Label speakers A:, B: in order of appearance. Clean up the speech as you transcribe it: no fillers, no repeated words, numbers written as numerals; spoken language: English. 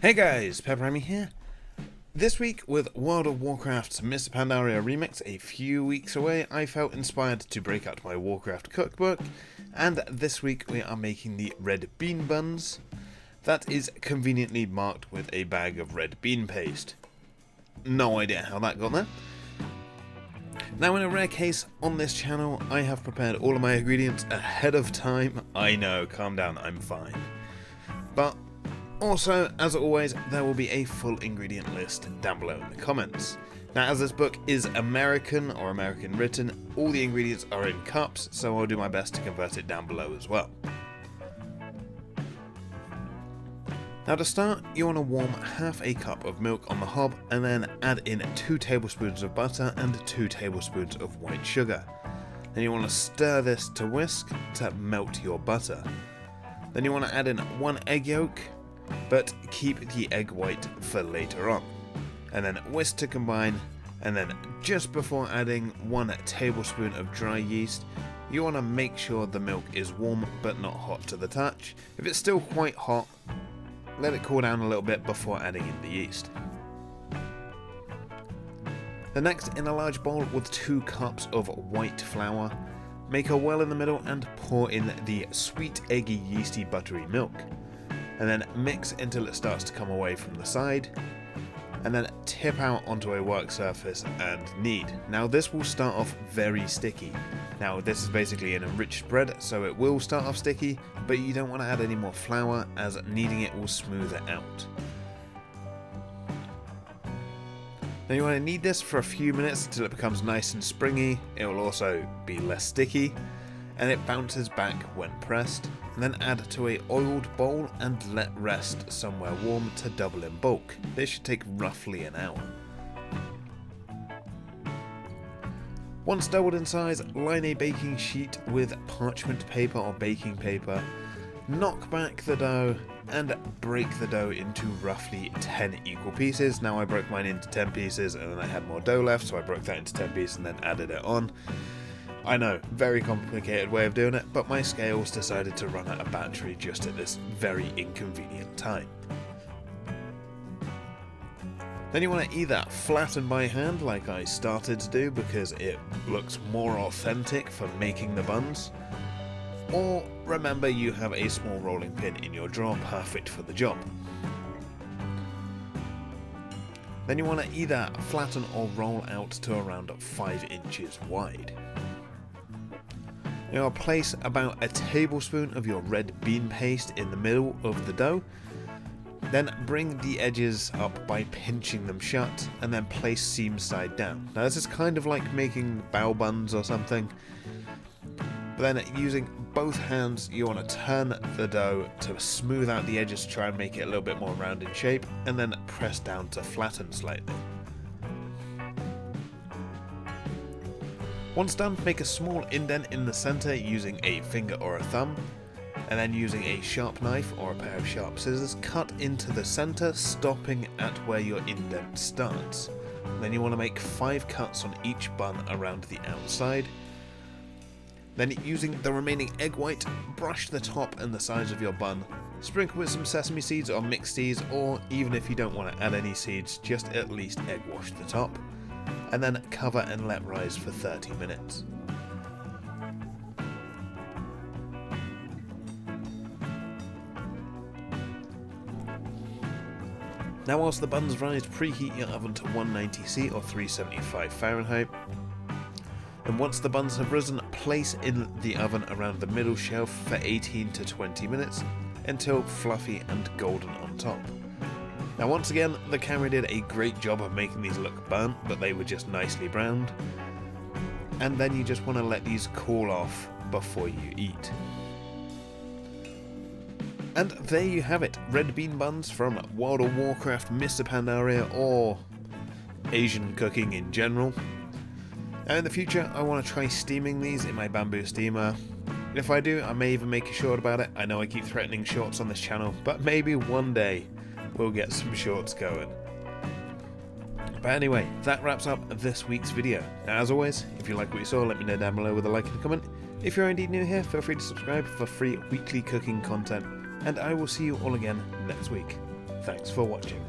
A: Hey guys, PepperAmmy here. This week, with World of Warcraft's Mr. Pandaria remix a few weeks away, I felt inspired to break out my Warcraft cookbook, and this week we are making the Red Bean Buns. That is conveniently marked with a bag of red bean paste. No idea how that got there. Now, in a rare case on this channel, I have prepared all of my ingredients ahead of time. I know, calm down, I'm fine. But also, as always, there will be a full ingredient list down below in the comments. Now, as this book is American or American written, all the ingredients are in cups, so I'll do my best to convert it down below as well. Now, to start, you want to warm half a cup of milk on the hob and then add in 2 tablespoons of butter and 2 tablespoons of white sugar. Then you want to stir this to whisk to melt your butter. Then you want to add in 1 egg yolk, but keep the egg white for later on, and then whisk to combine, and then just before adding 1 tablespoon of dry yeast, you want to make sure the milk is warm but not hot to the touch. If it's still quite hot, let it cool down a little bit before adding in the yeast. The next, in a large bowl with 2 cups of white flour, make a well in the middle and pour in the sweet, eggy, yeasty, buttery milk. And then mix until it starts to come away from the side, and then tip out onto a work surface and knead. Now, this will start off very sticky. Now, this is basically an enriched bread, so it will start off sticky, but you don't want to add any more flour, as kneading it will smooth it out. Now, you want to knead this for a few minutes until it becomes nice and springy. It will also be less sticky, and it bounces back when pressed. And then add to a oiled bowl and let rest somewhere warm to double in bulk. This should take roughly an hour. Once doubled in size, line a baking sheet with parchment paper or baking paper, knock back the dough and break the dough into roughly 10 equal pieces. Now, I broke mine into 10 pieces and then I had more dough left, so I broke that into 10 pieces and then added it on. I know, very complicated way of doing it, but my scales decided to run out of battery just at this very inconvenient time. Then you want to either flatten by hand like I started to do because it looks more authentic for making the buns, or remember you have a small rolling pin in your drawer, perfect for the job. Then you want to either flatten or roll out to around 5 inches wide. Now, place about a tablespoon of your red bean paste in the middle of the dough. Then bring the edges up by pinching them shut, and then place seam side down. Now, this is kind of like making bao buns or something. But then, using both hands, you want to turn the dough to smooth out the edges to try and make it a little bit more round in shape, and then press down to flatten slightly. Once done, make a small indent in the center using a finger or a thumb, and then using a sharp knife or a pair of sharp scissors, cut into the center, stopping at where your indent starts. Then you want to make 5 cuts on each bun around the outside. Then, using the remaining egg white, brush the top and the sides of your bun, sprinkle with some sesame seeds or mixed seeds, or even if you don't want to add any seeds, just at least egg wash the top, and then cover and let rise for 30 minutes. Now, whilst the buns rise, preheat your oven to 190°C or 375 Fahrenheit. And once the buns have risen, place in the oven around the middle shelf for 18 to 20 minutes until fluffy and golden on top. Now, once again, the camera did a great job of making these look burnt, but they were just nicely browned. And then you just want to let these cool off before you eat. And there you have it, Red Bean Buns from World of Warcraft, Mr. Pandaria, or Asian cooking in general. Now, in the future, I want to try steaming these in my bamboo steamer. If I do, I may even make a short about it. I know I keep threatening shorts on this channel, but maybe one day we'll get some shorts going. But anyway, that wraps up this week's video. Now, as always, if you like what you saw, let me know down below with a like and a comment. If you're indeed new here, feel free to subscribe for free weekly cooking content, and I will see you all again next week. Thanks for watching.